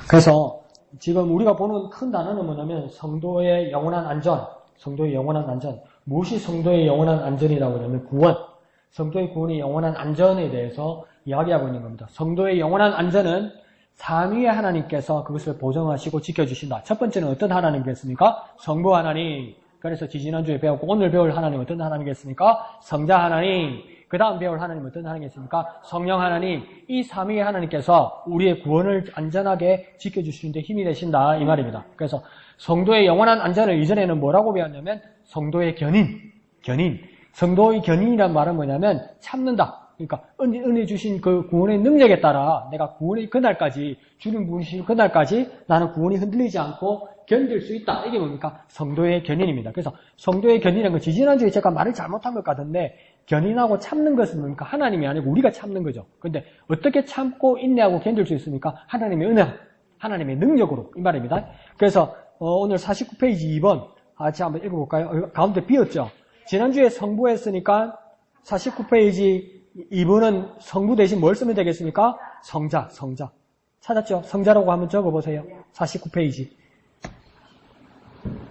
그래서 지금 우리가 보는 큰 단어는 뭐냐면 성도의 영원한 안전, 성도의 영원한 안전. 무엇이 성도의 영원한 안전이라고 하냐면 구원. 성도의 구원의 영원한 안전에 대해서 이야기하고 있는 겁니다. 성도의 영원한 안전은 삼위의 하나님께서 그것을 보정하시고 지켜주신다. 첫 번째는 어떤 하나님이겠습니까? 성부 하나님. 그래서 지지난주에 배웠고 오늘 배울 하나님은 어떤 하나님이겠습니까? 성자 하나님. 그 다음 배울 하나님은 어떤 하나님이겠습니까? 성령 하나님. 이 삼위의 하나님께서 우리의 구원을 안전하게 지켜주시는데 힘이 되신다. 이 말입니다. 그래서 성도의 영원한 안전을 이전에는 뭐라고 배웠냐면 성도의 견인. 성도의 견인이란 말은 뭐냐면 참는다. 그러니까 은혜 주신 그 구원의 능력에 따라 내가 구원의 그날까지, 주님 부으신 그날까지 나는 구원이 흔들리지 않고 견딜 수 있다. 이게 뭡니까? 성도의 견인입니다. 그래서 성도의 견인이라는 건 지난주에 제가 말을 잘못한 것 같은데 견인하고 참는 것은 뭡니까? 하나님이 아니고 우리가 참는 거죠. 그런데 어떻게 참고 인내하고 견딜 수 있습니까? 하나님의 은혜, 하나님의 능력으로 이 말입니다. 그래서 오늘 49페이지 2번 같이 한번 읽어볼까요? 가운데 비었죠? 지난주에 성부 했으니까 49페이지 2번은 성부 대신 뭘 쓰면 되겠습니까? 성자. 찾았죠? 성자라고 한번 적어보세요. 49페이지.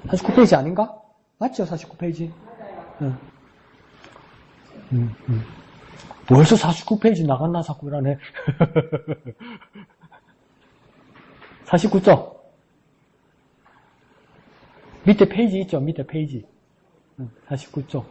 49페이지 아닌가? 맞죠? 49페이지. 벌써 49페이지 나갔나 자꾸 그러네. 49쪽. 밑에 페이지 있죠? 밑에 페이지. 49쪽.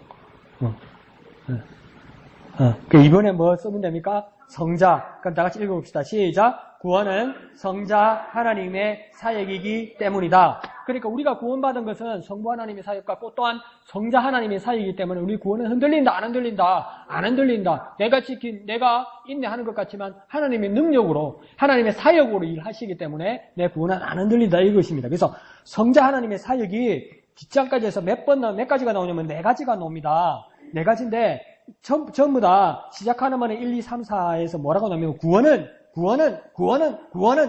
이번에 뭐 쓰면 됩니까? 성자. 그럼 다 같이 읽어봅시다. 시작. 구원은 성자 하나님의 사역이기 때문이다. 그러니까 우리가 구원받은 것은 성부 하나님의 사역과 또한 성자 하나님의 사역이기 때문에 우리 구원은 흔들린다, 안 흔들린다? 안 흔들린다. 내가 인내하는 것 같지만 하나님의 능력으로, 하나님의 사역으로 일하시기 때문에 내 구원은 안 흔들린다 이것입니다. 그래서 성자 하나님의 사역이 뒷장까지 해서 몇 가지가 나오냐면 4가지가 나옵니다. 4가지인데 전부 다 시작하는 만에 1, 2, 3, 4에서 뭐라고 나오냐면 구원은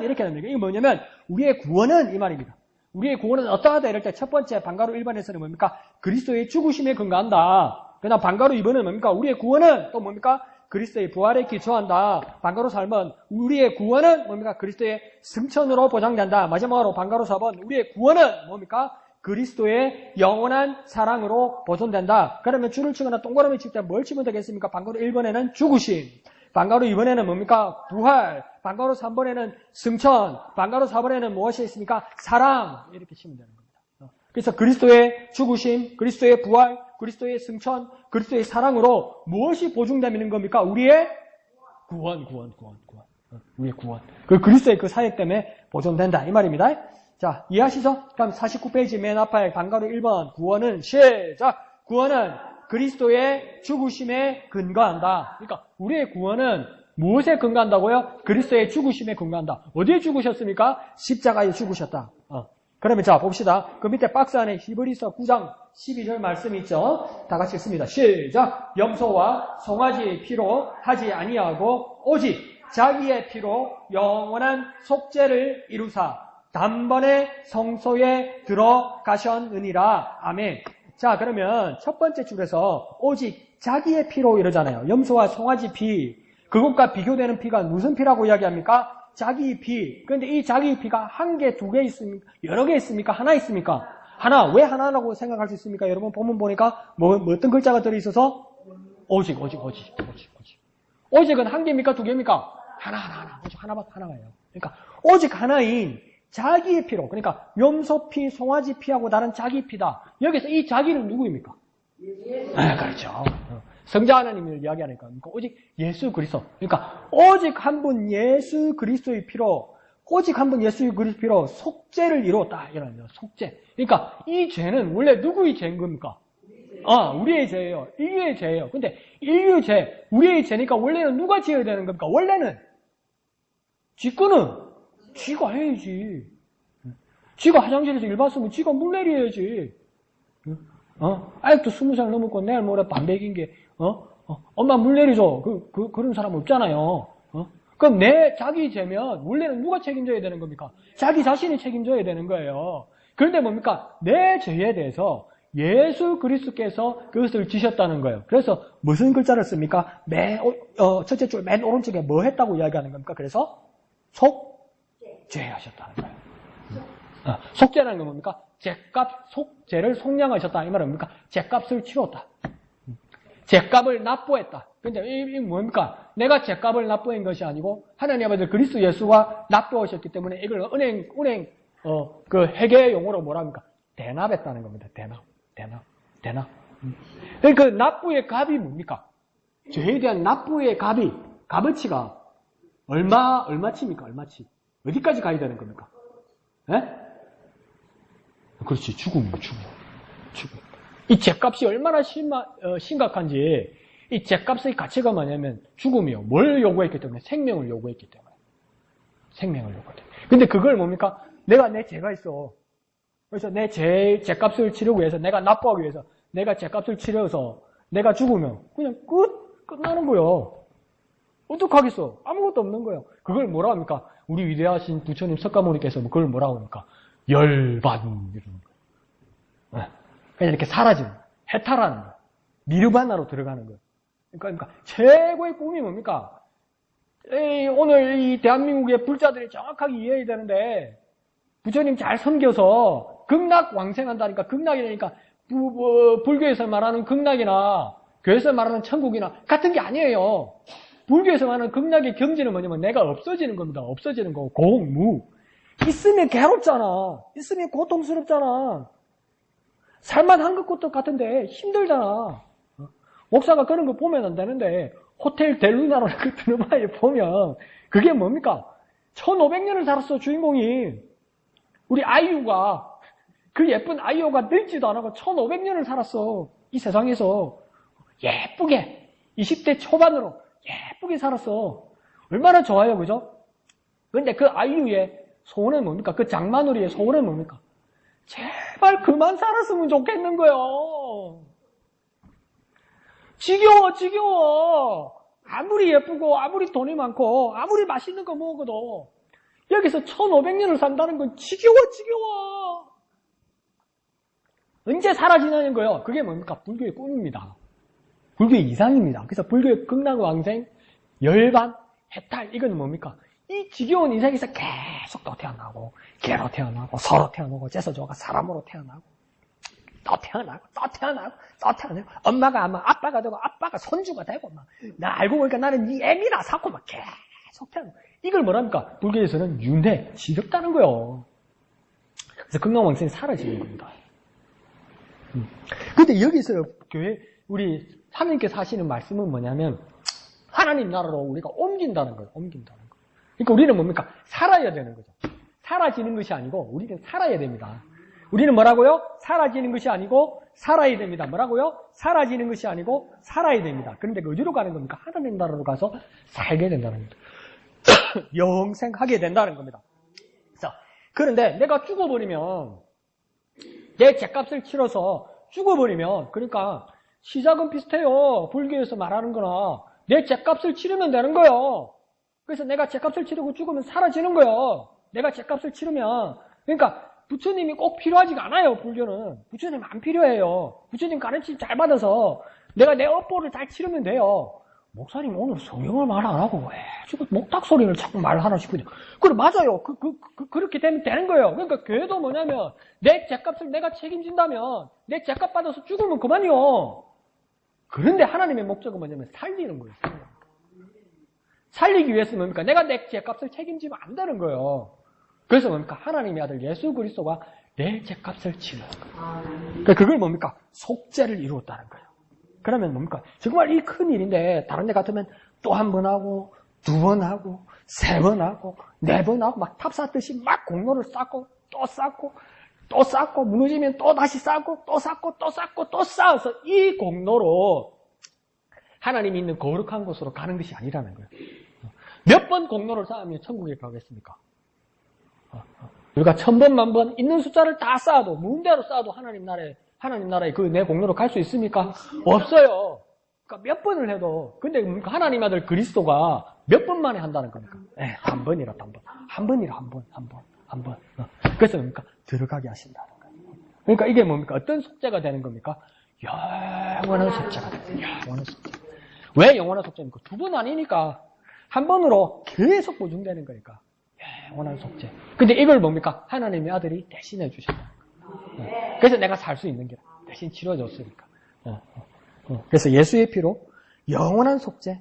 이렇게 나옵니다. 이게 뭐냐면 우리의 구원은 이 말입니다. 우리의 구원은 어떠하다 이럴 때 첫 번째 방가로 1번에서는 뭡니까? 그리스도의 죽으심에 근거한다. 그다음 방가로 2번은 뭡니까? 우리의 구원은 또 뭡니까? 그리스도의 부활에 기초한다. 방가로 3번 우리의 구원은 뭡니까? 그리스도의 승천으로 보장된다. 마지막으로 방가로 4번 우리의 구원은 뭡니까? 그리스도의 영원한 사랑으로 보존된다. 그러면 줄을 치거나 동그라미 칠 때 뭘 치면 되겠습니까? 방가로 1번에는 죽으심, 방가로 2번에는 뭡니까? 부활, 방가로 3번에는 승천, 방가로 4번에는 무엇이 있습니까? 사랑. 이렇게 치면 되는 겁니다. 그래서 그리스도의 죽으심, 그리스도의 부활, 그리스도의 승천, 그리스도의 사랑으로 무엇이 보증되는 겁니까? 우리의 구원. 우리의 구원. 그리스도의 그 사역 때문에 보존된다. 이 말입니다. 자, 이해하시죠? 그럼 49페이지 맨 앞에 방가로 1번 구원은 시작. 구원은 그리스도의 죽으심에 근거한다. 그러니까 우리의 구원은 무엇에 근거한다고요? 그리스도의 죽으심에 근거한다. 어디에 죽으셨습니까? 십자가에 죽으셨다. 그러면 자 봅시다. 그 밑에 박스 안에 히브리서 9장 12절 말씀이 있죠. 다 같이 읽습니다. 시작. 염소와 송아지의 피로 하지 아니하고 오직 자기의 피로 영원한 속죄를 이루사 단번에 성소에 들어가셨느니라. 아멘. 자, 그러면 첫 번째 줄에서 오직 자기의 피로 이러잖아요. 염소와 송아지 피. 그것과 비교되는 피가 무슨 피라고 이야기합니까? 자기 피. 그런데 이 자기 피가 한 개, 2개 있습니까? 여러 개 있습니까? 하나 있습니까? 하나. 왜 하나라고 생각할 수 있습니까? 여러분 본문 보니까 뭐 어떤 글자가 들어있어서? 오직. 오직은 한 개입니까? 2개입니까? 하나. 오직 하나예요. 그러니까 오직 하나인 자기의 피로, 그러니까 염소피, 송아지 피하고 다른 자기 피다. 여기서 이 자기는 누구입니까? 그렇죠. 성자 하나님을 이야기하니까 오직 예수 그리스도. 그러니까 오직 한 분 예수 그리스도의 피로, 오직 한 분 예수 그리스도의 피로 속죄를 이루었다. 이런 속죄. 그러니까 이 죄는 원래 누구의 죄인 겁니까? 우리의 죄예요. 인류의 죄예요. 근데 인류의 죄, 우리의 죄니까 원래는 누가 지어야 되는 겁니까? 원래는 쥐거는 쥐가 해야지. 쥐가 화장실에서 일 봤으면 쥐가 물 내려야지. 아직도 20살 넘었고 내일 모레 반백인 게 엄마 물 내리죠. 그런 사람 없잖아요. 그럼 자기 죄면 원래는 누가 책임져야 되는 겁니까? 자기 자신이 책임져야 되는 거예요. 그런데 뭡니까? 내 죄에 대해서 예수 그리스도께서 그것을 지셨다는 거예요. 그래서 무슨 글자를 씁니까? 첫째 줄 맨 오른쪽에 뭐 했다고 이야기하는 겁니까? 그래서 속죄하셨다는 거예요. 속죄라는 건 뭡니까? 죄를 속량하셨다. 이 말은 뭡니까? 죄값을 치렀다. 죄값을 납부했다. 근데 이 뭡니까? 내가 죄값을 납부한 것이 아니고 하나님 아버지 그리스도 예수가 납부하셨기 때문에 이걸 그 회계 용어로 뭐라 합니까? 대납했다는 겁니다. 대납. 그 납부의 값이 뭡니까? 죄에 대한 납부의 값어치가 얼마치입니까? 얼마치? 어디까지 가야 되는 겁니까? 예? 그렇지, 죽음이요, 죽음. 이 죄값이 얼마나 심각한지, 이 죄값의 가치가 뭐냐면 죽음이요. 뭘 요구했기 때문에? 생명을 요구했기 때문에. 근데 그걸 뭡니까? 내가 내 죄가 있어. 그래서 내 죄값을 치르기 위해서, 내가 납부하기 위해서, 내가 죄값을 치러서 내가 죽으면 그냥 끝나는 거예요. 어떡하겠어? 아무것도 없는 거예요. 그걸 뭐라 합니까? 우리 위대하신 부처님 석가모니께서 그걸 뭐라고 합니까? 열반 이러는 거예요. 그냥 이렇게 사라지는 거예요. 해탈하는 거예요. 니르바나로 들어가는 거예요. 그러니까 최고의 꿈이 뭡니까? 오늘 이 대한민국의 불자들이 정확하게 이해해야 되는데 부처님 잘 섬겨서 극락 왕생한다니까 극락이라니까 불교에서 말하는 극락이나 교회에서 말하는 천국이나 같은 게 아니에요. 불교에서 말하는 극락의 경지는 뭐냐면 내가 없어지는 겁니다. 없어지는 거. 공무. 있으면 괴롭잖아. 있으면 고통스럽잖아. 살만한 것도 같은데 힘들잖아. 목사가 그런 거 보면 안 되는데 호텔 델루나라는 그 드라마에 보면 그게 뭡니까? 1500년을 살았어 주인공이. 우리 아이유가 그 예쁜 아이유가 늙지도 않고 1500년을 살았어. 이 세상에서 예쁘게 20대 초반으로 예쁘게 살았어. 얼마나 좋아요, 그죠? 근데 그 아이유의 소원은 뭡니까? 그 장마누리의 소원은 뭡니까? 제발 그만 살았으면 좋겠는 거예요. 지겨워. 아무리 예쁘고 아무리 돈이 많고 아무리 맛있는 거 먹어도 여기서 1500년을 산다는 건 지겨워. 언제 사라지냐는 거예요. 그게 뭡니까? 불교의 꿈입니다. 불교의 이상입니다. 그래서 불교의 극락왕생, 열반, 해탈 이건 뭡니까? 이 지겨운 인생에서 계속 또 태어나고 개로 태어나고 서로 태어나고 재서조가 사람으로 태어나고 또 태어나고 엄마가 아마 아빠가 되고 아빠가 손주가 되고 막 나 알고 보니까 나는 네 애미라 사고 막 계속 태어나고 이걸 뭐랍니까? 불교에서는 윤회, 지겹다는 거예요. 그래서 극락왕생이 사라지는 겁니다. 근데 여기서 교회 우리 하나님께서 하시는 말씀은 뭐냐면 하나님 나라로 우리가 옮긴다는 거예요. 그러니까 우리는 뭡니까? 살아야 되는 거죠. 사라지는 것이 아니고 우리는 살아야 됩니다. 우리는 뭐라고요? 사라지는 것이 아니고 살아야 됩니다. 뭐라고요? 사라지는 것이 아니고 살아야 됩니다. 그런데 어디로 가는 겁니까? 하나님 나라로 가서 살게 된다는 겁니다. 영생하게 된다는 겁니다. 자, 그런데 내가 죽어버리면 내 죄값을 치러서 죽어버리면 그러니까 시작은 비슷해요. 불교에서 말하는 거나 내 죄값을 치르면 되는 거예요. 그래서 내가 죄값을 치르고 죽으면 사라지는 거예요. 내가 죄값을 치르면 그러니까 부처님이 꼭 필요하지가 않아요. 불교는 부처님 안 필요해요. 부처님 가르침 잘 받아서 내가 내 업보를 잘 치르면 돼요. 목사님 오늘 성경을 말 안 하고 왜 지금 목탁 소리를 자꾸 말하나 싶으냐. 그래 맞아요. 그렇게 되면 되는 거예요. 그러니까 교회도 뭐냐면 내 죄값을 내가 책임진다면 내 죄값 받아서 죽으면 그만이요. 그런데 하나님의 목적은 뭐냐면 살리는 거예요. 살리기 위해서 뭡니까? 내가 내 죄값을 책임지면 안 되는 거예요. 그래서 뭡니까? 하나님의 아들 예수 그리스도가 내 죄값을 치는 거예요. 그러니까 그걸 뭡니까? 속죄를 이루었다는 거예요. 그러면 뭡니까? 정말 이 큰 일인데 다른 데 같으면 또 한 번 하고 두 번 하고 세 번 하고 네 번 하고 막 탑 쌓듯이 막 공로를 쌓고 또 쌓고 또 쌓고 무너지면 또 다시 쌓고 또 쌓고 또 쌓고 또 쌓아서 이 공로로 하나님이 있는 거룩한 곳으로 가는 것이 아니라는 거예요. 몇 번 공로를 쌓으면 천국에 가겠습니까? 우리가 1000번, 10,000번 있는 숫자를 다 쌓아도 무대로 쌓아도 하나님 나라에 그 내 공로로 갈 수 있습니까? 없어요. 그러니까 몇 번을 해도 근데 하나님 아들 그리스도가 몇 번 만에 한다는 겁니까? 한 번이라 한 번. 한 번이라 한 번. 그래서 뭡니까? 들어가게 하신다는 거예요. 그러니까 이게 뭡니까? 어떤 속죄가 되는 겁니까? 영원한 속죄가 됩니다. 영원한 속죄. 왜 영원한 속죄입니까? 두 번 아니니까 한 번으로 계속 보증되는 거니까. 영원한 속죄. 근데 이걸 뭡니까? 하나님의 아들이 대신해 주셨다. 그래서 내가 살 수 있는 게 대신 치러줬으니까. 그래서 예수의 피로 영원한 속죄,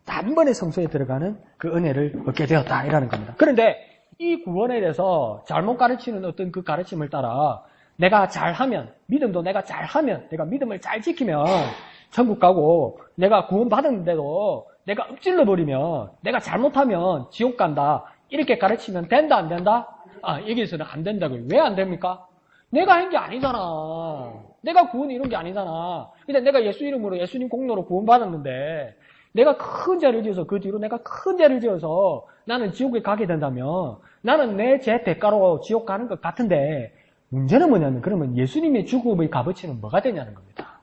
단번에 성소에 들어가는 그 은혜를 얻게 되었다. 이라는 겁니다. 그런데 이 구원에 대해서 잘못 가르치는 어떤 그 가르침을 따라 내가 잘하면, 믿음도 내가 잘하면, 내가 믿음을 잘 지키면 천국 가고, 내가 구원 받았는데도 내가 엎질러 버리면, 내가 잘못하면 지옥 간다. 이렇게 가르치면 된다, 안 된다? 여기서는 안 된다고요. 왜 안 됩니까? 내가 한 게 아니잖아. 내가 구원이 이런 게 아니잖아. 근데 내가 예수 이름으로, 예수님 공로로 구원 받았는데, 내가 큰 죄를 지어서, 그 뒤로 내가 큰 죄를 지어서 나는 지옥에 가게 된다면, 나는 내 죄 대가로 지옥 가는 것 같은데, 문제는 뭐냐면, 그러면 예수님의 죽음의 값어치는 뭐가 되냐는 겁니다.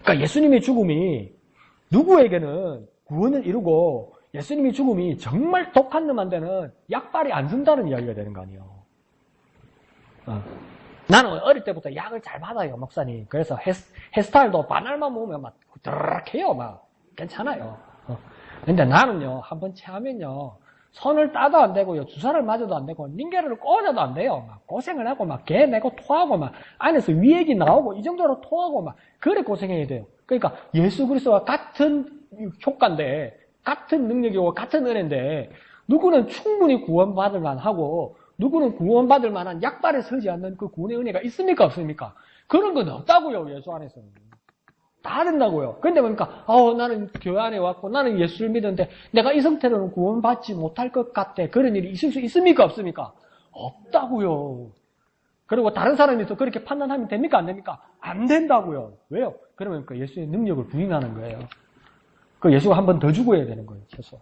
그러니까 예수님의 죽음이 누구에게는 구원을 이루고, 예수님의 죽음이 정말 독한 놈한테는 약발이 안 쓴다는 이야기가 되는 거 아니에요. 나는 어릴 때부터 약을 잘 받아요, 목사님. 그래서 헤어스타일도 바늘만 모으면 막 드르륵 해요, 막. 괜찮아요. 근데 나는요, 한번 체하면요, 손을 따도 안 되고요, 주사를 맞아도 안 되고, 닌게를 꽂아도 안 돼요. 막 고생을 하고, 막 개 내고 토하고, 막 안에서 위액이 나오고, 이 정도로 토하고, 막 그래 고생해야 돼요. 그러니까 예수 그리스도와 같은 효과인데, 같은 능력이고, 같은 은혜인데, 누구는 충분히 구원받을 만하고, 누구는 구원받을 만한 약발에 서지 않는 그 구원의 은혜가 있습니까? 없습니까? 그런 건 없다고요, 예수 안에서는. 다 된다고요. 근데 보니까, 나는 교회 안에 왔고, 나는 예수를 믿었는데, 내가 이 상태로는 구원받지 못할 것 같아. 그런 일이 있을 수 있습니까? 없습니까? 없다고요. 그리고 다른 사람이 또 그렇게 판단하면 됩니까? 안 됩니까? 안 된다고요. 왜요? 그러면 그 예수의 능력을 부인하는 거예요. 그 예수가 한 번 더 죽어야 되는 거예요, 최소.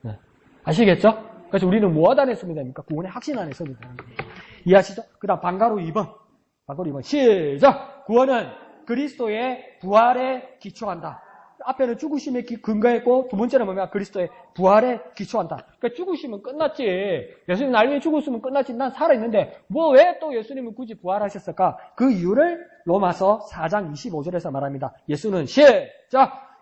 네. 아시겠죠? 그래서 우리는 뭐 하다 냈습니다? 구원의 확신 안에 서면 되는 거예요. 이해하시죠? 그 다음 방가로 2번. 방가로 2번. 시작! 구원은 그리스도의 부활에 기초한다. 앞에는 죽으심에 근거했고, 두 번째는 뭐냐? 그리스도의 부활에 기초한다. 그러니까 죽으시면 끝났지. 예수님 날 위해 죽었으면 끝났지. 난 살아있는데, 왜 또 예수님은 굳이 부활하셨을까? 그 이유를 로마서 4장 25절에서 말합니다. 예수는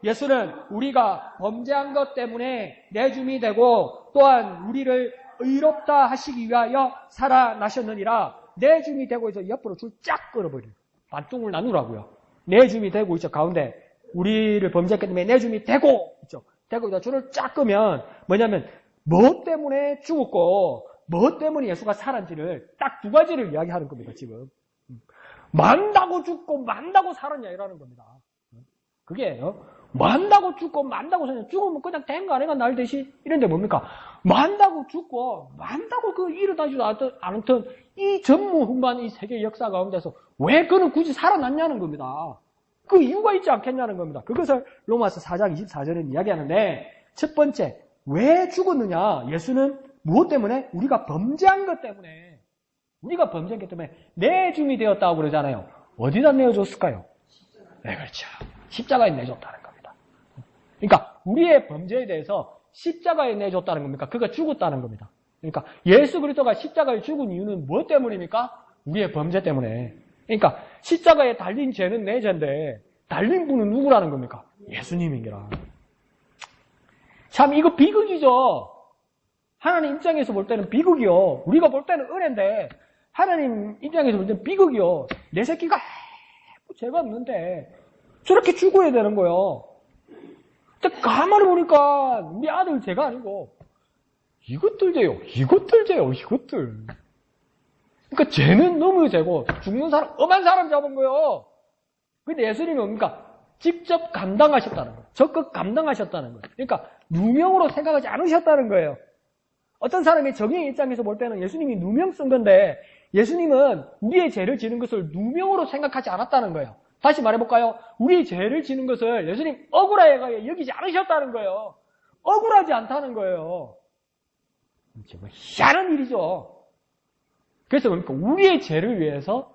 예수는 우리가 범죄한 것 때문에 내줌이 되고, 또한 우리를 의롭다 하시기 위하여 살아나셨느니라. 내줌이 되고 있어. 옆으로 줄 쫙 끌어버려요. 반쪽을 나누라고요. 내줌이 되고 있죠. 가운데 우리를 범죄했기 때문에 내줌이 되고 있죠. 되고 있다. 줄을 쫙 끄면 뭐냐면 뭐 때문에 죽었고 뭐 때문에 예수가 살았는지를 딱 두 가지를 이야기하는 겁니다. 지금 만다고 죽고 만다고 살았냐 이라는 겁니다. 그게 만다고 죽고 만다고 살았냐. 죽으면 그냥 된 거 아닌가 날 대신 이런데 뭡니까? 만다고 죽고 만다고 그 일어나지도 않던 이 전무후무한 이 세계 역사 가운데서 왜 그는 굳이 살아났냐는 겁니다. 그 이유가 있지 않겠냐는 겁니다. 그것을 로마서 4장 24절에 이야기하는데 첫 번째, 왜 죽었느냐? 예수는 무엇 때문에? 우리가 범죄한 것 때문에. 우리가 범죄한 것 때문에 내줌이 되었다고 그러잖아요. 어디다 내어줬을까요? 네, 그렇죠. 십자가에 내줬다는 겁니다. 그러니까 우리의 범죄에 대해서 십자가에 내줬다는 겁니까? 그가 죽었다는 겁니다. 그러니까 예수 그리스도가 십자가에 죽은 이유는 무엇 때문입니까? 우리의 범죄 때문에. 그러니까 십자가에 달린 죄는 내 죄인데 달린 분은 누구라는 겁니까? 예수님이라. 참 이거 비극이죠. 하나님 입장에서 볼 때는 비극이요. 우리가 볼 때는 은혜인데 하나님 입장에서 볼 때는 비극이요. 내 새끼가 죄가 없는데 저렇게 죽어야 되는 거예요. 근데 가만히 보니까 우리 아들 죄가 아니고 이것들 죄요. 이것들. 그러니까 죄는 너무 죄고 죽는 사람, 엄한 사람 잡은 거예요. 근데 예수님이 뭡니까? 직접 감당하셨다는 거예요. 적극 감당하셨다는 거예요. 그러니까 누명으로 생각하지 않으셨다는 거예요. 어떤 사람이 정의의 입장에서 볼 때는 예수님이 누명 쓴 건데 예수님은 우리의 죄를 지는 것을 누명으로 생각하지 않았다는 거예요. 다시 말해볼까요? 우리의 죄를 지는 것을 예수님 억울하게 여기지 않으셨다는 거예요. 억울하지 않다는 거예요. 정말 희한한 일이죠. 그래서 뭡니까? 우리의 죄를 위해서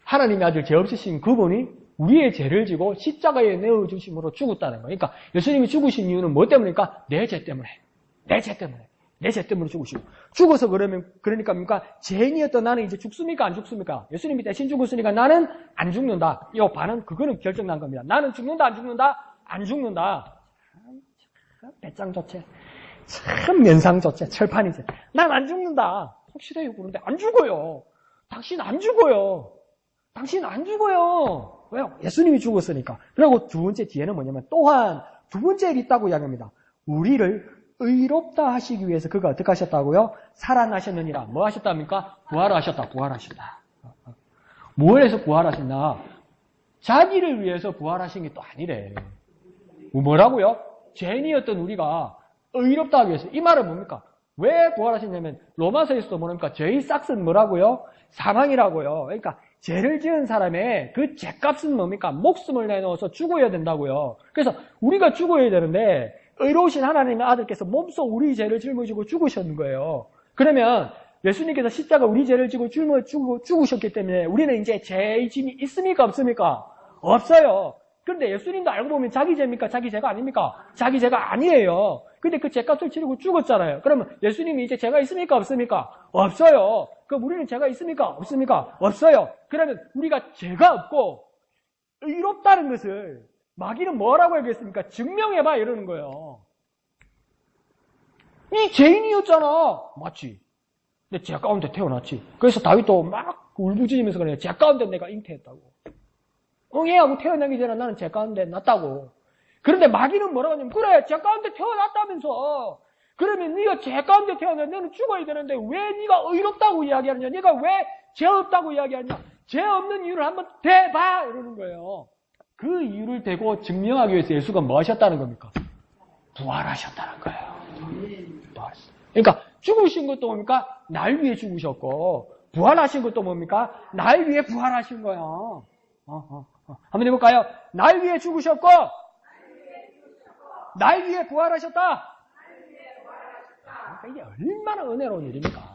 하나님의 아들 죄 없으신 그분이 우리의 죄를 지고 십자가에 내어주심으로 죽었다는 거예요. 그러니까 예수님이 죽으신 이유는 뭐 때문입니까? 내 죄 때문에. 내 죄 때문에 죽으시고. 죽어서 그러니까 뭡니까? 죄인이었던 나는 이제 죽습니까? 안 죽습니까? 예수님이 대신 죽었으니까 나는 안 죽는다. 이 반은 그거는 결정난 겁니다. 나는 죽는다, 안 죽는다? 안 죽는다. 배짱 좋지. 참 면상조체, 철판이지. 난 안 죽는다. 확실해요. 그런데 안 죽어요. 당신 안 죽어요. 당신 안 죽어요. 왜요? 예수님이 죽었으니까. 그리고 두 번째 뒤에는 뭐냐면 또한 두 번째 일이 있다고 이야기합니다. 우리를 의롭다 하시기 위해서 그가 어떻게 하셨다고요? 살아나셨느니라. 뭐 하셨답니까? 부활하셨다. 부활하셨다. 뭘 해서 부활하셨나? 자기를 위해서 부활하신 게 또 아니래. 뭐라고요? 죄인이었던 우리가 의롭다 하기 위해서. 이 말은 뭡니까? 왜 부활하셨냐면 로마서에서도 뭐랍니까? 죄의 싹은 뭐라고요? 사망이라고요. 그러니까 죄를 지은 사람의 그 죄값은 뭡니까? 목숨을 내놓아서 죽어야 된다고요. 그래서 우리가 죽어야 되는데 의로우신 하나님의 아들께서 몸소 우리 죄를 짊어지고 죽으셨는 거예요. 그러면 예수님께서 십자가 우리 죄를 지고 죽으셨기 때문에 우리는 이제 죄의 짐이 있습니까? 없습니까? 없어요. 그런데 예수님도 알고 보면 자기 죄입니까? 자기 죄가 아닙니까? 자기 죄가 아니에요. 근데 그 죄값을 치르고 죽었잖아요. 그러면 예수님이 이제 죄가 있습니까? 없습니까? 없어요. 그럼 우리는 죄가 있습니까? 없습니까? 없어요. 그러면 우리가 죄가 없고 의롭다는 것을 마귀는 뭐라고 얘기했습니까? 증명해봐 이러는 거예요. 이 죄인이었잖아. 맞지? 근데 죄 가운데 태어났지. 그래서 다윗도 막 울부짖으면서 그래요. 죄 가운데 내가 잉태했다고. 얘하고 태어나기 전에 나는 죄 가운데 났다고. 그런데 마귀는 뭐라고 하냐면 그래 죄 가운데 태어났다면서 그러면 네가 죄 가운데 태어나 너는 죽어야 되는데 왜 네가 의롭다고 이야기하느냐? 네가 왜 죄 없다고 이야기하느냐? 죄 없는 이유를 한번 대봐 이러는 거예요. 그 이유를 대고 증명하기 위해서 예수가 뭐 하셨다는 겁니까? 부활하셨다는 거예요. 그러니까 죽으신 것도 뭡니까? 날 위해 죽으셨고 부활하신 것도 뭡니까? 날 위해 부활하신 거예요. 한번 해볼까요? 날 위해 죽으셨고 날 위해 부활하셨다. 그러니까 이게 얼마나 은혜로운 일입니까?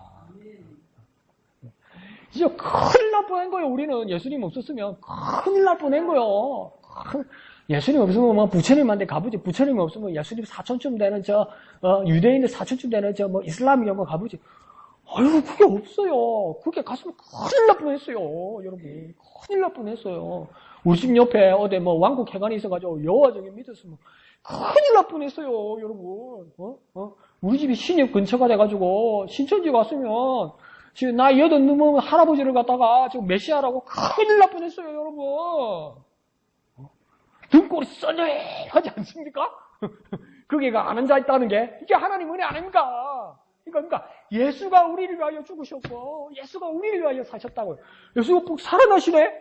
진짜 큰일 날 뻔한 거예요. 우리는 예수님 없었으면 큰일 날 뻔한 거예요. 예수님 없으면 뭐 부처님한테 가보지. 부처님 없으면 예수님 사촌쯤 되는 유대인들 사촌쯤 되는 뭐 이슬람 이런 거 가보지. 아유 그게 없어요. 그게 갔으면 큰일 날 뻔했어요. 여러분 큰일 날 뻔했어요. 우리 집 옆에 어디 뭐 왕국 회관이 있어가지고 여호와적인 믿었으면 큰일 날 뻔했어요. 여러분 우리 집이 신입 근처가 돼가지고 신천지 갔으면 지금 나 80 넘으면 할아버지를 갖다가 지금 메시아라고 큰일 날 뻔했어요. 여러분 등골이 썰렁하지 않습니까? 거기가 아는 자 있다는 게 이게 하나님 은혜 아닙니까? 그러니까 예수가 우리를 위하여 죽으셨고 예수가 우리를 위하여 사셨다고요. 예수가 꼭 살아나시네?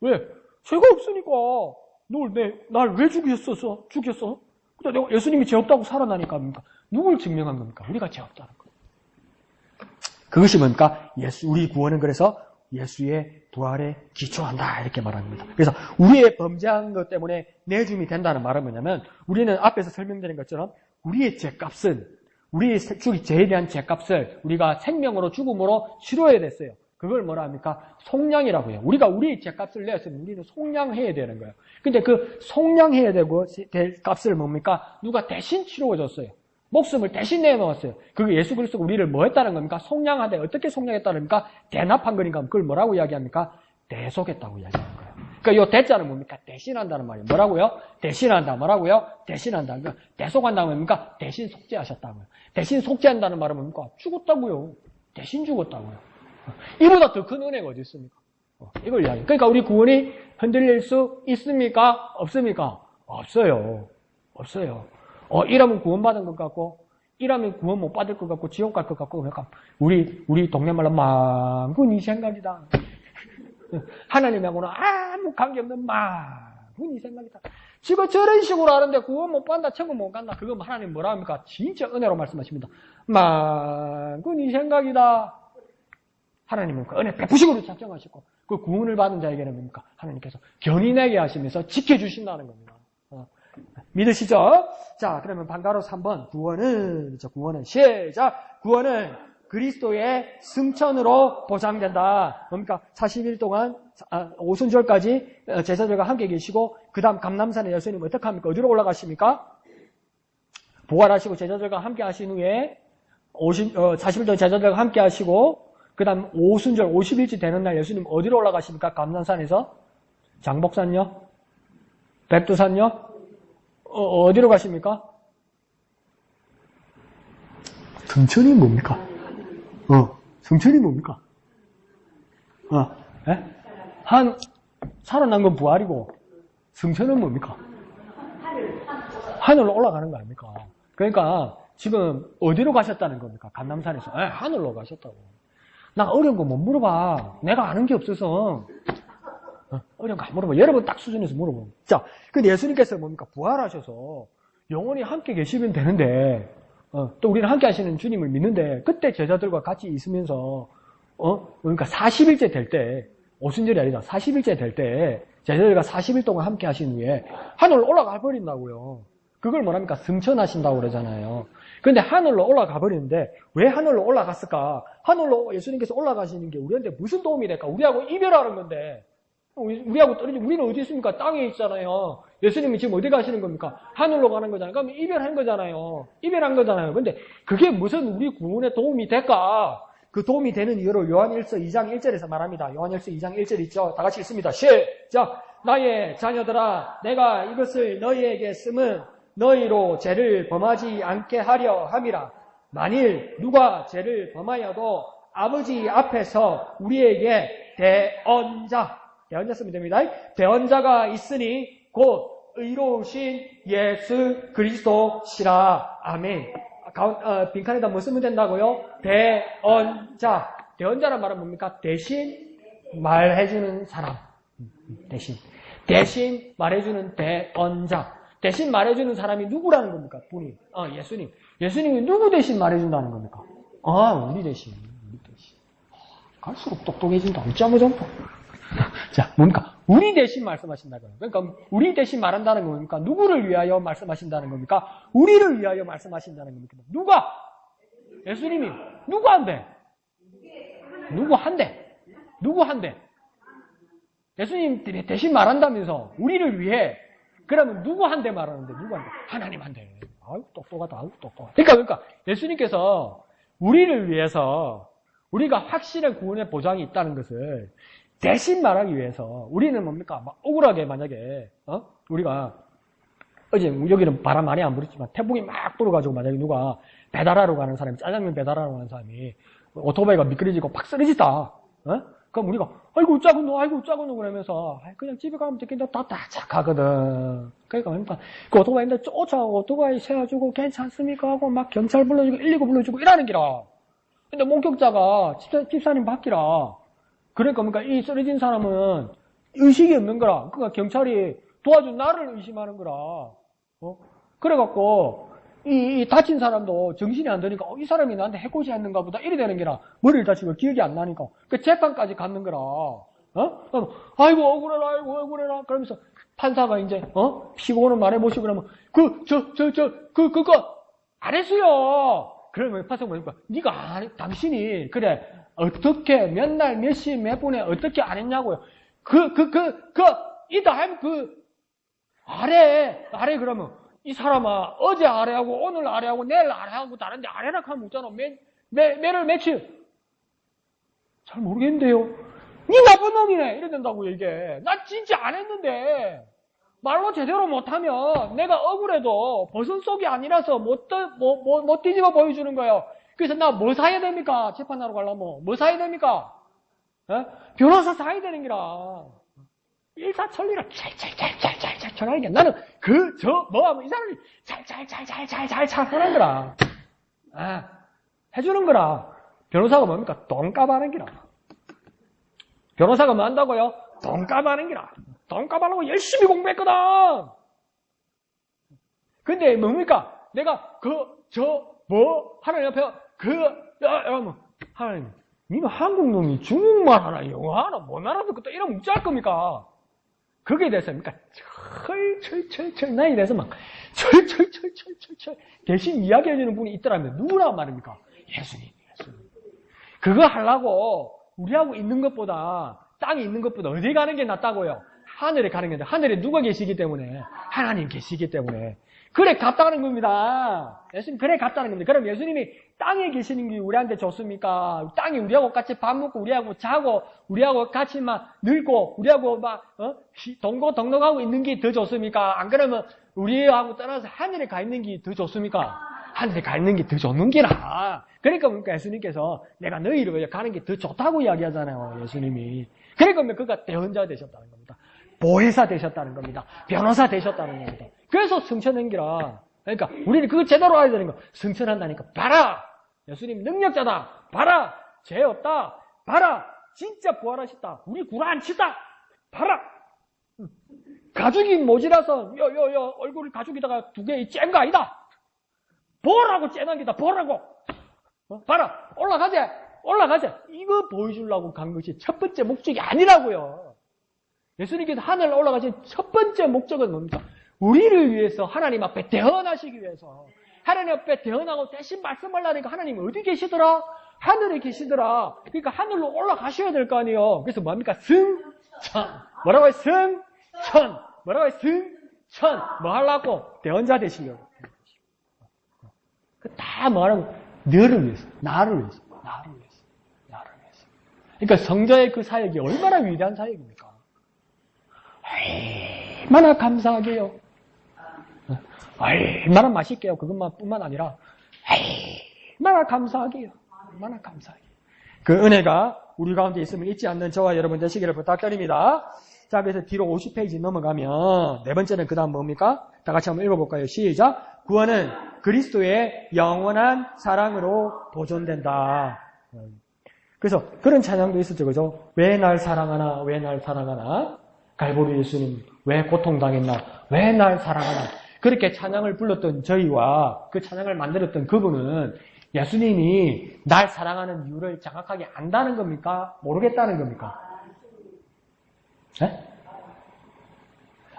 왜? 죄가 없으니까 날 왜 죽였어? 근데 내가 예수님이 죄 없다고 살아나니까 합니까? 누굴 증명한 겁니까? 우리가 죄 없다는 거예요. 그것이 뭡니까? 우리 구원은 그래서 예수의 부활에 기초한다 이렇게 말합니다. 그래서 우리의 범죄한 것 때문에 내줌이 된다는 말은 뭐냐면 우리는 앞에서 설명드린 것처럼 우리의 죄값은 우리의 죄에 대한 죄값을 우리가 생명으로 죽음으로 치러야 됐어요. 그걸 뭐라 합니까? 속량이라고 해요. 우리가 우리의 죄값을 내었으면 우리는 속량해야 되는 거예요. 근데 그 속량해야 될 값을 뭡니까? 누가 대신 치러줬어요. 목숨을 대신 내놓았어요. 그게 예수 그리스도가 우리를 뭐 했다는 겁니까? 속량하되 어떻게 속량했다는 겁니까? 대납한 거니까 그걸 뭐라고 이야기합니까? 대속했다고 이야기하는 거예요. 그러니까 이 대자는 뭡니까? 대신한다는 말이에요. 뭐라고요? 대신한다. 뭐라고요? 대신한다. 그러니까 대속한다는 뭡니까? 대신 속죄하셨다고요. 대신 속죄한다는 말은 뭡니까? 죽었다고요. 대신 죽었다고요. 이보다 더 큰 은혜가 어디 있습니까? 이걸 이야기해요. 그러니까 우리 구원이 흔들릴 수 있습니까? 없습니까? 없어요. 없어요. 이러면 구원받은 것 같고, 이러면 구원 못 받을 것 같고, 지옥 갈 것 같고, 그러니까 우리 동네 말로 망군이 생각이다. 하나님하고는 아무 관계없는 망군이 생각이다. 지금 저런 식으로 하는데 구원 못 받는다, 천국 못 간다. 그거 하나님 뭐라 합니까? 진짜 은혜로 말씀하십니다. 망군이 생각이다. 하나님은 그 은혜 베푸시고 작정하시고, 그 구원을 받은 자에게는 뭡니까? 하나님께서 견인하게 하시면서 지켜주신다는 겁니다. 믿으시죠? 자, 그러면 방가로 3번. 구원은 시작! 구원은 그리스도의 승천으로 보장된다. 뭡니까? 40일 동안, 오순절까지 제자들과 함께 계시고, 그 다음 감람산에 예수님 어떻게 합니까? 어디로 올라가십니까? 부활하시고 제자들과 함께 하신 후에, 40일 동안 제자들과 함께 하시고, 그 다음 오순절, 50일째 되는 날 예수님 어디로 올라가십니까? 감람산에서? 장복산요? 백두산요? 어디로 가십니까? 성천이 뭡니까? 성천이 뭡니까? 살아난 건 부활이고, 성천은 뭡니까? 하늘로 올라가는 거 아닙니까? 그러니까, 지금 어디로 가셨다는 겁니까? 감남산에서. 하늘로 가셨다고. 나 어려운 거 못 물어봐. 내가 아는 게 없어서. 어려운 거 안 물어봐. 여러분 딱 수준에서 물어봐. 자, 근데 예수님께서 뭡니까? 부활하셔서 영원히 함께 계시면 되는데, 또 우리는 함께 하시는 주님을 믿는데, 그때 제자들과 같이 있으면서, 그러니까 40일째 될 때, 오순절이 아니라 40일째 될 때, 제자들과 40일 동안 함께 하신 후에, 하늘로 올라가 버린다고요. 그걸 뭐랍니까? 승천하신다고 그러잖아요. 근데 하늘로 올라가 버리는데, 왜 하늘로 올라갔을까? 하늘로 예수님께서 올라가시는 게 우리한테 무슨 도움이 될까? 우리하고 이별하는 건데, 우리하고 떨어지면 우리는 어디 있습니까? 땅에 있잖아요. 예수님이 지금 어디 가시는 겁니까? 하늘로 가는 거잖아요. 그럼 이별한 거잖아요. 이별한 거잖아요. 근데 그게 무슨 우리 구원에 도움이 될까? 그 도움이 되는 이유를 요한일서 2장 1절에서 말합니다. 요한일서 2장 1절 있죠? 다 같이 읽습니다. 시작! 나의 자녀들아, 내가 이것을 너희에게 쓰면 너희로 죄를 범하지 않게 하려 함이라. 만일 누가 죄를 범하여도 아버지 앞에서 우리에게 대언자 쓰면 됩니다. 대언자가 있으니 곧 의로우신 예수 그리스도시라. 아멘. 빈칸에다 뭐 쓰면 된다고요? 대언자. 대언자란 말은 뭡니까? 대신 말해주는 사람. 대신 말해주는 대언자. 대신 말해주는 사람이 누구라는 겁니까? 분이. 예수님. 예수님이 누구 대신 말해준다는 겁니까? 우리 대신. 갈수록 똑똑해진다. 어쩌면 점프. 자, 뭡니까? 우리 대신 말씀하신다고요. 그러니까 우리 대신 말한다는 겁니까? 누구를 위하여 말씀하신다는 겁니까? 우리를 위하여 말씀하신다는 겁니까? 누가? 예수님이. 누구 한대? 누구 한대? 예수님 대신 말한다면서 우리를 위해. 그러면 누구 한대 말하는데? 누구 한대? 하나님 한대. 아유, 똑똑하다. 그러니까 예수님께서 우리를 위해서 우리가 확실한 구원의 보장이 있다는 것을 대신 말하기 위해서 우리는 뭡니까? 막 억울하게 만약에 우리가 어제 여기는 바람 많이 안 불었지만 태풍이 막 불어가지고 만약에 누가 배달하러 가는 사람이 짜장면 배달하러 가는 사람이 오토바이가 미끄러지고 팍 쓰러지다. 그럼 우리가 아이고 짜증나 그러면서 그냥 집에 가면 되겠다 다 착하거든. 그러니까 뭡니까? 그 오토바이인데 쫓아오고 오토바이 세워주고 괜찮습니까? 하고 막 경찰 불러주고 119 불러주고 이러는 기라. 근데 목격자가 집사님 밖이라. 그러니까 뭡니까? 이 쓰러진 사람은 의식이 없는 거라. 그러니까 경찰이 도와준 나를 의심하는 거라. 그래갖고 이 다친 사람도 정신이 안 드니까 이 사람이 나한테 해코지 했는가 보다 이래 되는 게라. 머리를 다치고 기억이 안 나니까 그 재판까지 갔는 거라. 아이고 억울해라 그러면서 판사가 이제 피고는 말해보시고 그러면 그거 안 했어요. 그러면 판사가 뭐니까 당신이 그래 어떻게 몇 날 몇 시 몇 분에 어떻게 안 했냐고요. 이다 하면 아래 그러면 이 사람아 어제 아래하고 오늘 아래하고 내일 아래하고 다른데 아래라 하면 없잖아. 매를 며칠 잘 모르겠는데요. 니 나쁜 놈이네 이래 된다고요. 이게 나 진짜 안 했는데 말로 제대로 못하면 내가 억울해도 버선 속이 아니라서 못 뒤집어 보여주는 거예요. 그래서 나 뭐 사야 됩니까? 재판하러 가려면 뭐 사야 됩니까? 변호사 사야 되는 기라. 일사천리를 잘 하는 게 나는 하면 이 사람이 잘 하는 거라. 해주는 거라. 변호사가 뭡니까? 돈값 하는 기라. 변호사가 뭐 한다고요? 돈값 하는 기라. 돈값 하려고 열심히 공부했거든. 근데 뭡니까? 내가 하나님 앞에 하나님, 니는 한국 놈이 중국말 하나, 영어 하나, 못 알아듣고 또 이러면 어찌할 겁니까? 거기에 대해서, 그러니까, 나에 대해서 막, 대신 이야기해주는 분이 있더라면, 누구라고 말입니까? 예수님. 그거 하려고, 우리하고 있는 것보다, 땅에 있는 것보다 어디 가는 게 낫다고요? 하늘에 가는 게 낫다. 하늘에 누가 계시기 때문에? 하나님 계시기 때문에. 그래, 같다는 겁니다. 예수님, 그래, 같다는 겁니다. 그럼 예수님이 땅에 계시는 게 우리한테 좋습니까? 땅이 우리하고 같이 밥 먹고, 우리하고 자고, 우리하고 같이 막 늙고, 우리하고 막, 동고동락하고 있는 게 더 좋습니까? 안 그러면 우리하고 떠나서 하늘에 가 있는 게 더 좋습니까? 하늘에 가는 게 더 좋는 기라. 그러니까 예수님께서 내가 너희를 위해 가는 게 더 좋다고 이야기하잖아요. 예수님이. 그러니까 그가 대언자 되셨다는 겁니다. 보혜사 되셨다는 겁니다. 변호사 되셨다는 겁니다. 그래서 승천한 기라. 그러니까 우리는 그거 제대로 알아야 되는 거. 승천한다니까. 봐라. 예수님 능력자다. 봐라. 죄 없다. 봐라. 진짜 부활하셨다. 우리 구라 안 치다. 봐라. 가죽이 모자라서 얼굴을 가죽에다가 두 개 짠 거 아니다. 보라고 짠한 게다. 보라고. 봐라. 올라가자. 이거 보여주려고 간 것이 첫 번째 목적이 아니라고요. 예수님께서 하늘 올라가신 첫 번째 목적은 뭡니까? 우리를 위해서 하나님 앞에 대언하시기 위해서. 하나님 앞에 대언하고 대신 말씀하려니까 하나님 어디 계시더라? 하늘에 계시더라. 그러니까 하늘로 올라가셔야 될 거 아니에요. 그래서 뭡니까? 승천. 뭐라고 해요? 승천. 뭐라고 해요? 승천. 뭐 하려고? 대언자 되시려고. 다 뭐하라고? 너를 위해서. 나를 위해서. 그러니까 성자의 그 사역이 얼마나 위대한 사역입니까? 얼마나 감사하게요. 얼마나 맛있게요. 그것뿐만 아니라 얼마나 감사하게요. 얼마나 감사하게요. 그 은혜가 우리 가운데 있으면 잊지 않는 저와 여러분 되시기를 부탁드립니다. 자, 그래서 뒤로 50페이지 넘어가면 네 번째는 그 다음 뭡니까? 다 같이 한번 읽어볼까요? 시작. 구원은 그리스도의 영원한 사랑으로 보존된다. 그래서 그런 찬양도 있었죠. 그죠? 왜 날 사랑하나, 왜 날 사랑하나. 갈보리 예수님, 왜 고통당했나, 왜 날 사랑하나. 그렇게 찬양을 불렀던 저희와 그 찬양을 만들었던 그분은 예수님이 날 사랑하는 이유를 정확하게 안다는 겁니까? 모르겠다는 겁니까? 네?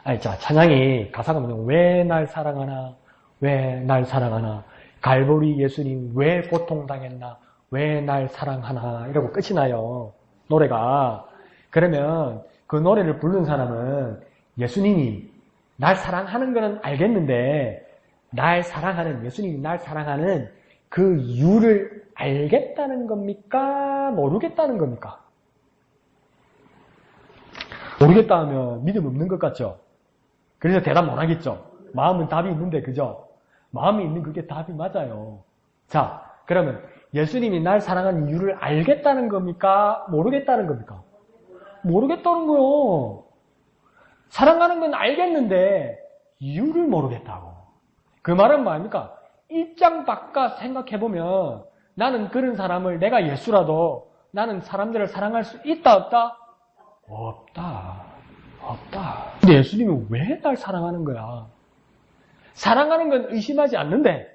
아니, 자, 찬양이 가사가 뭐냐면, 왜 날 사랑하나, 왜 날 사랑하나, 갈보리 예수님 왜 고통당했나, 왜 날 사랑하나, 이러고 끝이 나요. 노래가. 그러면 그 노래를 부른 사람은 예수님이 날 사랑하는 거는 알겠는데, 예수님이 날 사랑하는 그 이유를 알겠다는 겁니까? 모르겠다는 겁니까? 모르겠다 하면 믿음 없는 것 같죠? 그래서 대답 못 하겠죠? 마음은 답이 있는데, 그죠? 마음이 있는 그게 답이 맞아요. 자, 그러면 예수님이 날 사랑하는 이유를 알겠다는 겁니까? 모르겠다는 겁니까? 모르겠다는 거요. 사랑하는 건 알겠는데 이유를 모르겠다고. 그 말은 뭐입니까? 입장 바꿔 생각해보면 나는 그런 사람을 내가 예수라도 나는 사람들을 사랑할 수 있다 없다? 없다. 근데 예수님은 왜 날 사랑하는 거야? 사랑하는 건 의심하지 않는데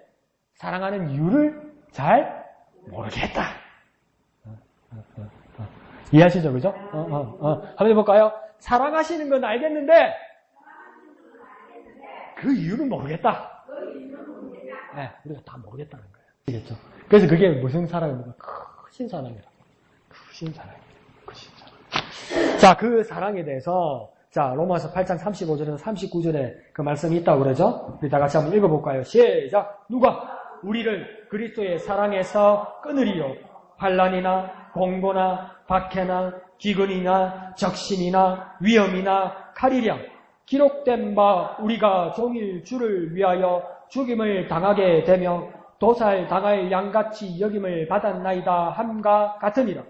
사랑하는 이유를 잘 모르겠다. 이해하시죠? 그죠? 한번 해볼까요? 사랑하시는 건 알겠는데 그 이유는 모르겠다. 네, 우리가 다 모르겠다는 거예요. 아시겠죠? 그래서 그게 무슨 사랑입니까? 크신 사랑이라. 크신 사랑. 자, 그 사랑에 대해서 자, 로마서 8장 35절에서 39절에 그 말씀이 있다고 그러죠? 우리 다 같이 한번 읽어볼까요? 시작! 누가 우리를 그리스도의 사랑에서 끊으리요? 환난이나 공고나 박해나 기근이나 적신이나 위험이나 칼이랴. 기록된 바 우리가 종일 주를 위하여 죽임을 당하게 되며 도살 당할 양같이 여김을 받았나이다 함과 같으니라.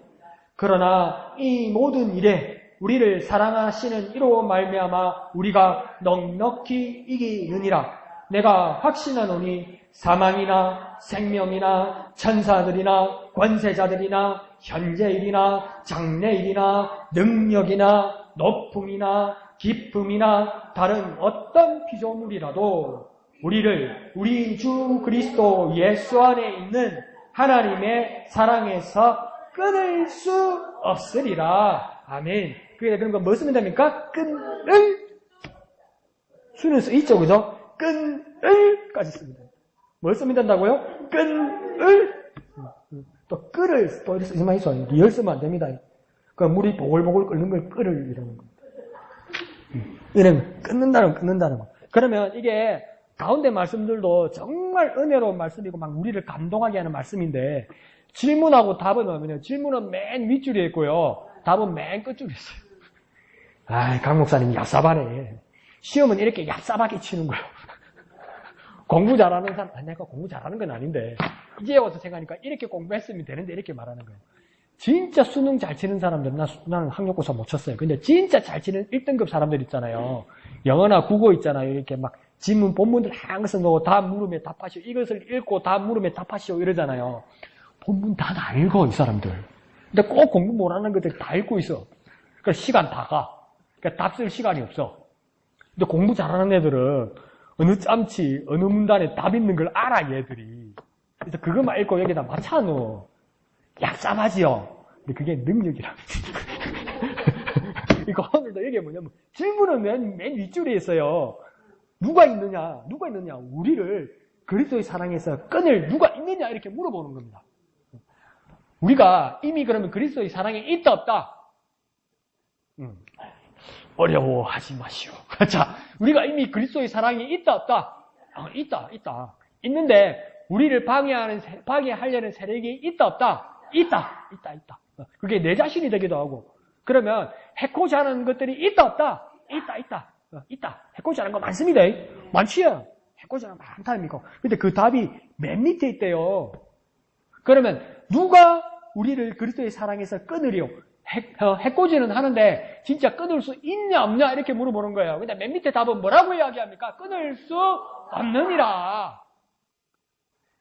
그러나 이 모든 일에 우리를 사랑하시는 이로 말미암아 우리가 넉넉히 이기느니라. 내가 확신하노니 사망이나 생명이나 천사들이나 권세자들이나 현재일이나 장래일이나 능력이나 높음이나 기쁨이나 다른 어떤 피조물이라도 우리를 우리 주 그리스도 예수 안에 있는 하나님의 사랑에서 끊을 수 없으리라. 아멘. 그런 거 뭐 쓰면 됩니까? 끊을 수는 있죠, 그죠? 끊을까지 쓰면 됩니다. 뭘 쓰면 된다고요? 끊을 또 끌을 또 이렇게만 있어. 리얼 쓰면 안 됩니다. 그 물이 보글보글 끓는 걸 끌을 이러는 겁니다. 은혜는 끊는다는 거. 그러면 이게 가운데 말씀들도 정말 은혜로운 말씀이고 막 우리를 감동하게 하는 말씀인데 질문하고 답은 뭐냐면 질문은 맨 윗줄에 있고요. 답은 맨 끝줄에 있어요. 강 목사님 얍삽하네. 시험은 이렇게 얍삽하게 치는 거예요. 공부 잘하는 사람, 내가 공부 잘하는 건 아닌데, 이제 와서 생각하니까 이렇게 공부했으면 되는데 이렇게 말하는 거예요. 진짜 수능 잘 치는 사람들, 나는 학력고사 못 쳤어요. 근데 진짜 잘 치는 1등급 사람들 있잖아요. 영어나 국어 있잖아요. 이렇게 막 지문, 본문들 항상 넣고 다 물으면 답하시오. 이것을 읽고 다 물으면 답하시오. 이러잖아요. 본문 다 읽어, 이 사람들. 근데 꼭 공부 못하는 것들 다 읽고 있어. 그러니까 시간 다 가. 그러니까 답 쓸 시간이 없어. 근데 공부 잘하는 애들은 어느 짬치, 어느 문단에 답 있는 걸 알아, 얘들이. 그래서 그것만 읽고 여기다 맞춰놓어. 얍삽하지요? 근데 그게 능력이라. 이거 오늘도 이게 뭐냐면, 질문은 맨 윗줄에 있어요. 누가 있느냐? 우리를 그리스도의 사랑에서 끈을 누가 있느냐? 이렇게 물어보는 겁니다. 우리가 이미 그러면 그리스도의 사랑에 있다, 없다? 어려워하지 마시오. 자, 우리가 이미 그리스도의 사랑에 있다, 없다? 있다. 있는데, 우리를 방해하려는 세력이 있다, 없다? 있다. 그게 내 자신이 되기도 하고. 그러면, 해코지 하는 것들이 있다, 없다? 있다. 해코지 하는 거 많습니다. 많지요? 해코지 하는 거 많다, 아닙니까? 근데 그 답이 맨 밑에 있대요. 그러면, 누가 우리를 그리스도의 사랑에서 끊으리요? 해코지는 하는데 진짜 끊을 수 있냐 없냐 이렇게 물어보는 거예요. 근데 맨 밑에 답은 뭐라고 이야기합니까? 끊을 수 없느니라.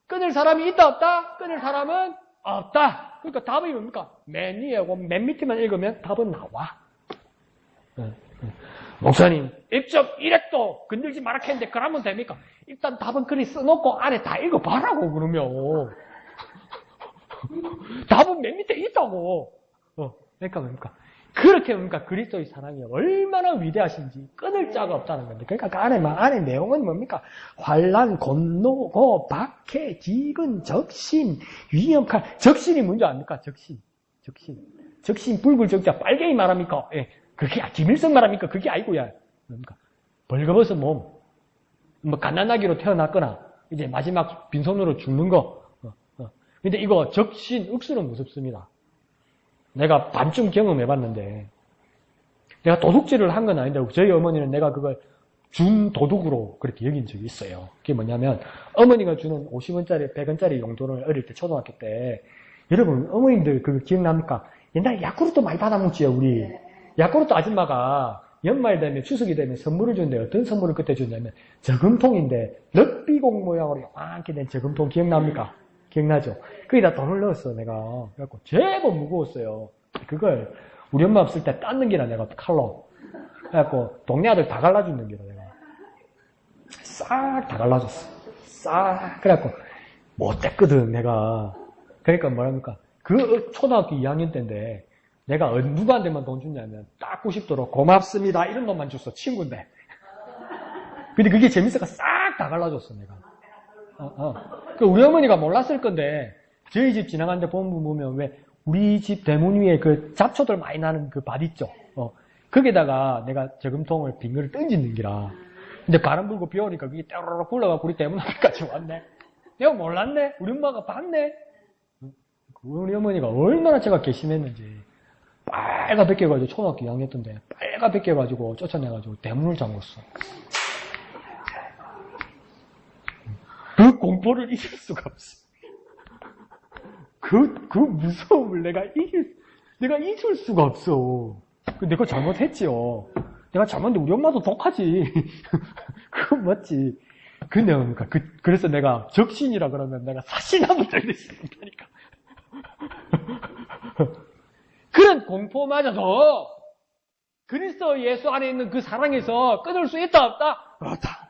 끊을 사람이 있다 없다? 끊을 사람은 없다. 그러니까 답이 뭡니까? 맨 위에 맨 밑에만 읽으면 답은 나와. 목사님 1.1핵도 건들지 말라 했는데 그러면 됩니까? 일단 답은 그리 써놓고 안에 다 읽어봐라고 그러면. 답은 맨 밑에 있다고. 그러니까 뭡니까? 그렇게 뭡니까? 그리스도의 사랑이 얼마나 위대하신지 끊을 자가 없다는 건데. 그러니까 그 안에 내용은 뭡니까? 환난, 권노고, 박해, 기근, 적신, 위험칼. 적신이 뭔지 압니까? 적신, 붉을 적자, 빨갱이 말합니까? 예. 그게 김일성 말합니까? 그게 아니고야. 뭡니까? 벌거벗은 몸. 뭐 갓난아기로 태어났거나 이제 마지막 빈손으로 죽는 거. 근데 이거 적신, 억수는 무섭습니다. 내가 반쯤 경험해봤는데, 내가 도둑질을 한 건 아닌데, 저희 어머니는 내가 그걸 준 도둑으로 그렇게 여긴 적이 있어요. 그게 뭐냐면, 어머니가 주는 50원짜리, 100원짜리 용돈을 어릴 때, 초등학교 때, 여러분, 어머님들 그거 기억납니까? 옛날에 야쿠르트 많이 받아먹지요, 우리. 야쿠르트 아줌마가 연말 되면, 추석이 되면 선물을 주는데, 어떤 선물을 그때 줬냐면, 저금통인데, 럭비공 모양으로 요만하게 된 저금통 기억납니까? 기억나죠? 거기다 돈을 넣었어, 내가. 그래갖고, 제법 무거웠어요. 그걸, 우리 엄마 없을 때 땄는 게라, 내가 칼로. 그래갖고, 동네 아들 다 갈라주는 게라, 내가. 싹 다 갈라줬어. 싹. 그래갖고, 못됐거든, 내가. 그러니까 뭐랍니까? 그 초등학교 2학년 때인데, 내가 누구한테만 돈 줬냐면, 딱 90도로 고맙습니다. 이런 놈만 줬어, 친구인데. 근데 그게 재밌어서 싹 다 갈라줬어, 내가. 우리 어머니가 몰랐을 건데, 저희 집 지나가는데 보면 왜 우리 집 대문 위에 그 잡초들 많이 나는 그 밭 있죠? 거기다가 내가 저금통을 빈 거를 던지는 기라. 근데 바람 불고 비 오니까 그게 따로록 굴러가고 우리 대문 앞까지 왔네. 내가 몰랐네? 우리 엄마가 봤네? 우리 어머니가 얼마나 제가 괘씸했는지. 빨가 벗겨가지고 초등학교 2학년 때인데 빨가 벗겨가지고 쫓아내가지고 대문을 잠궜어. 그 공포를 잊을 수가 없어. 그 무서움을 내가 잊을 수가 없어. 내가 잘못했지요. 내가 잘못했는데 우리 엄마도 독하지. 그건 맞지. 근데 뭡니까? 그래서 내가 적신이라 그러면 내가 사신함을 들리지 못하니까. 그런 공포마저도 그리스도 예수 안에 있는 그 사랑에서 끊을 수 있다 없다? 없다.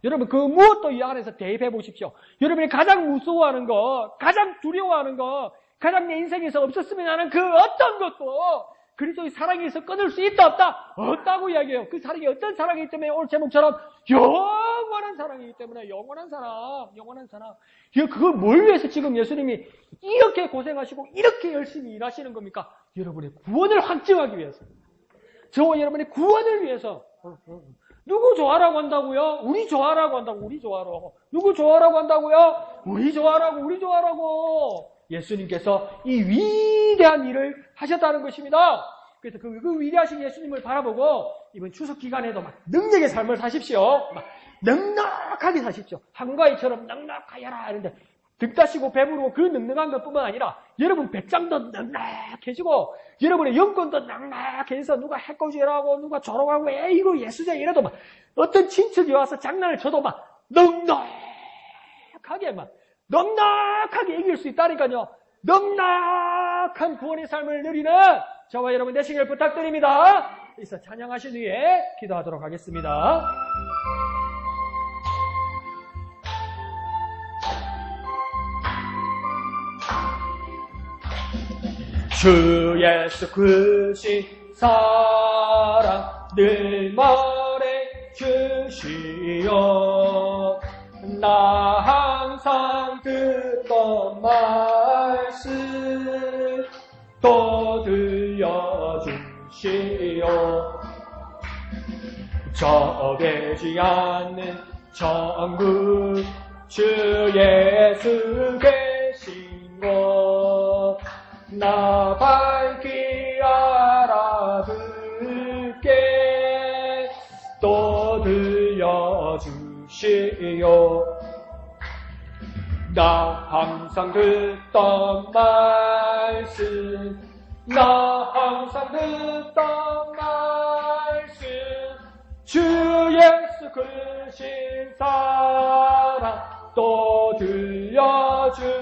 여러분 그 무엇도 이 안에서 대입해 보십시오. 여러분이 가장 무서워하는 거, 가장 두려워하는 거, 가장 내 인생에서 없었으면 하는 그 어떤 것도 그리스도의 사랑에서 끊을 수 있다 없다? 없다고 이야기해요. 그 사랑이 어떤 사랑이기 때문에 오늘 제목처럼 영원한 사랑이기 때문에 영원한 사랑. 그걸 뭘 위해서 지금 예수님이 이렇게 고생하시고 이렇게 열심히 일하시는 겁니까? 여러분의 구원을 확증하기 위해서. 저와 여러분의 구원을 위해서. 누구 좋아라고 한다고요? 우리 좋아라고 한다고, 우리 좋아라고. 누구 좋아라고 한다고요? 우리 좋아라고. 예수님께서 이 위대한 일을 하셨다는 것입니다. 그래서 그 위대하신 예수님을 바라보고 이번 추석 기간에도 막 능력의 삶을 사십시오. 막 넉넉하게 사십시오. 한가위처럼 넉넉하여라 이런데 득다시고 배부르고 그 넉넉한 것뿐만 아니라 여러분 배짱도 넉넉해지고 여러분의 영권도 넉넉해져서 누가 해코지라고 누가 조롱하고 이거 예수자 이래도 막 어떤 친척이 와서 장난을 쳐도 막 넉넉하게 이길 수 있다니까요. 넉넉한 구원의 삶을 누리는 저와 여러분 되시길 부탁드립니다. 이서 찬양하신 후에 기도하도록 하겠습니다. 주 예수 크신 사랑 늘 말해 주시오. 나 항상 듣던 말씀 또 들려주시오. 저되지 않는 천국 주 예수 계신 곳 나 밝히 알아듣게 또 들려주시오. 나 항상 듣던 말씀 나 항상 듣던 말씀 주 예수 크신 사랑 또 들려주시오.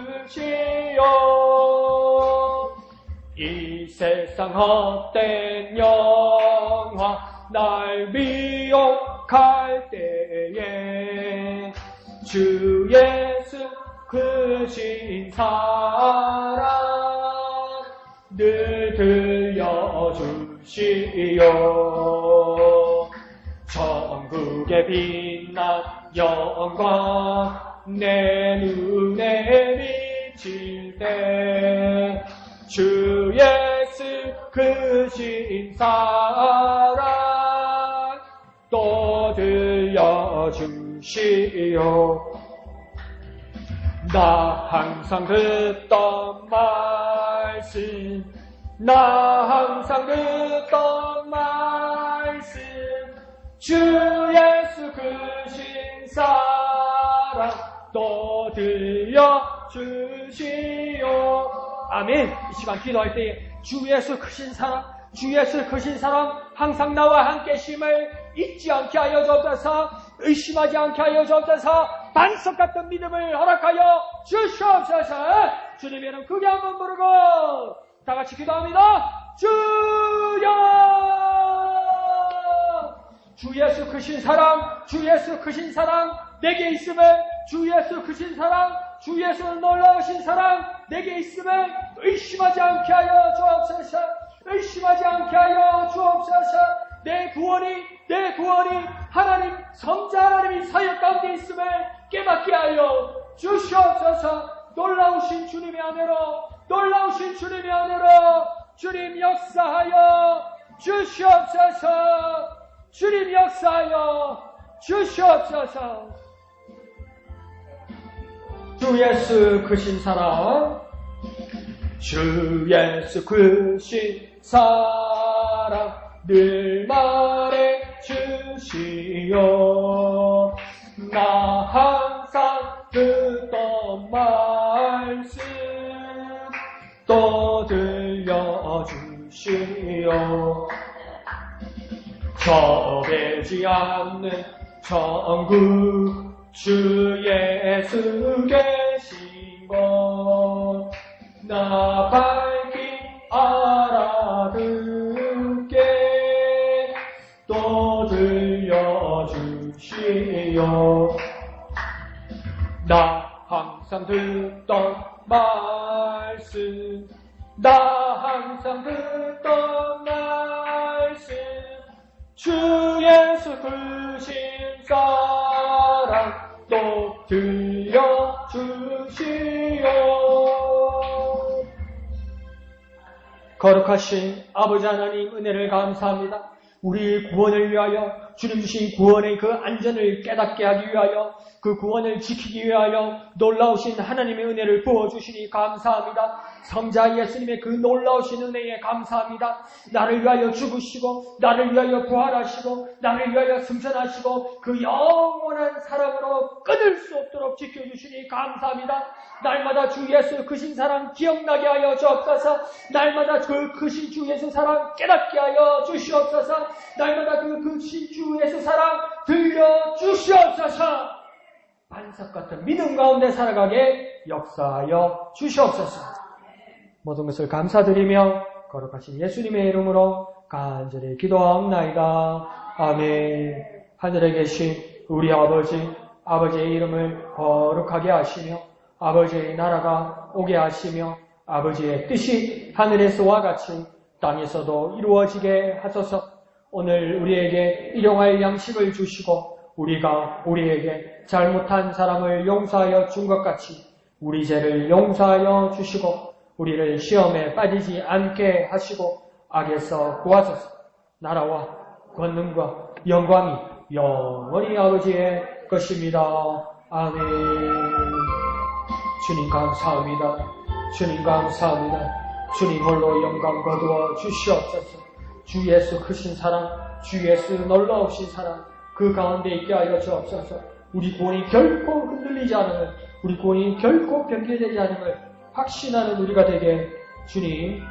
이 세상 헛된 영화 날 미혹할 때에 주 예수 크신 사랑 늘 들려주시오. 천국의 빛난 영광 내 눈에 비칠 때 주 예수 크신 사랑 또 들려주시오. 나 항상 듣던 말씀 나 항상 듣던 말씀 주 예수 크신 사랑 또 들려주시오. 아멘. 이 시간 기도할 때에 주 예수 크신 사랑 주 예수 크신 사랑 항상 나와 함께 심을 잊지 않게 하여 주옵소서. 의심하지 않게 하여 주옵소서. 반석 같은 믿음을 허락하여 주시옵소서. 주님의 이름 크게 한번 부르고 다 같이 기도합니다. 주여 주 예수 크신 사랑 주 예수 크신 사랑 내게 있음을 주 예수 크신 사랑 주 예수 놀라우신 사랑 내게 있음을 의심하지 않게 하여 주옵소서. 의심하지 않게 하여 주옵소서. 내 구원이 하나님 성자 하나님이 사역 가운데 있음을 깨닫게 하여 주시옵소서. 놀라우신 주님의 안으로 주님 역사하여 주시옵소서. 주님 역사하여 주시옵소서. 주 예수 크신 사랑 주 예수 크신 사랑 늘 말해 주시오. 나 항상 듣던 말씀 또 들려주시오. 저되지 않는 천국 주 예수 계신 곳 나 밝히 알아듣게 또 들려주시오. 나 항상 듣던 말씀 나 항상 듣던 말씀 주 예수 크신 사랑 또 들려주시오. 거룩하신 아버지 하나님 은혜를 감사합니다. 우리 구원을 위하여 주님 주신 구원의 그 안전을 깨닫게 하기 위하여 그 구원을 지키기 위하여 놀라우신 하나님의 은혜를 부어주시니 감사합니다. 성자 예수님의 그 놀라우신 은혜에 감사합니다. 나를 위하여 죽으시고 나를 위하여 부활하시고 나를 위하여 승천하시고 그 영원한 사랑으로 끊을 수 없도록 지켜주시니 감사합니다. 날마다 주 예수 크신 사랑 기억나게 하여 주옵소서. 날마다 그 크신 주 예수 사랑 깨닫게 하여 주시옵소서. 날마다 그 크신 주 예수 사랑 들려주시옵소서. 반석 같은 믿음 가운데 살아가게 역사하여 주시옵소서. 모든 것을 감사드리며 거룩하신 예수님의 이름으로 간절히 기도하옵나이다. 아멘. 하늘에 계신 우리 아버지의 이름을 거룩하게 하시며 아버지의 나라가 오게 하시며 아버지의 뜻이 하늘에서와 같이 땅에서도 이루어지게 하소서. 오늘 우리에게 일용할 양식을 주시고 우리가 우리에게 잘못한 사람을 용서하여 준 것 같이 우리 죄를 용서하여 주시고 우리를 시험에 빠지지 않게 하시고 악에서 구하소서. 나라와 권능과 영광이 영원히 아버지의 것입니다. 아멘. 주님 감사합니다. 주님 감사합니다. 주님 홀로 영광 거두어 주시옵소서. 주 예수 크신 사랑, 주 예수 놀라우신 사랑 그 가운데 있게 하여 주옵소서. 우리 구원이 결코 흔들리지 않음을, 우리 구원이 결코 변개되지 않음을 확신하는 우리가 되게 주님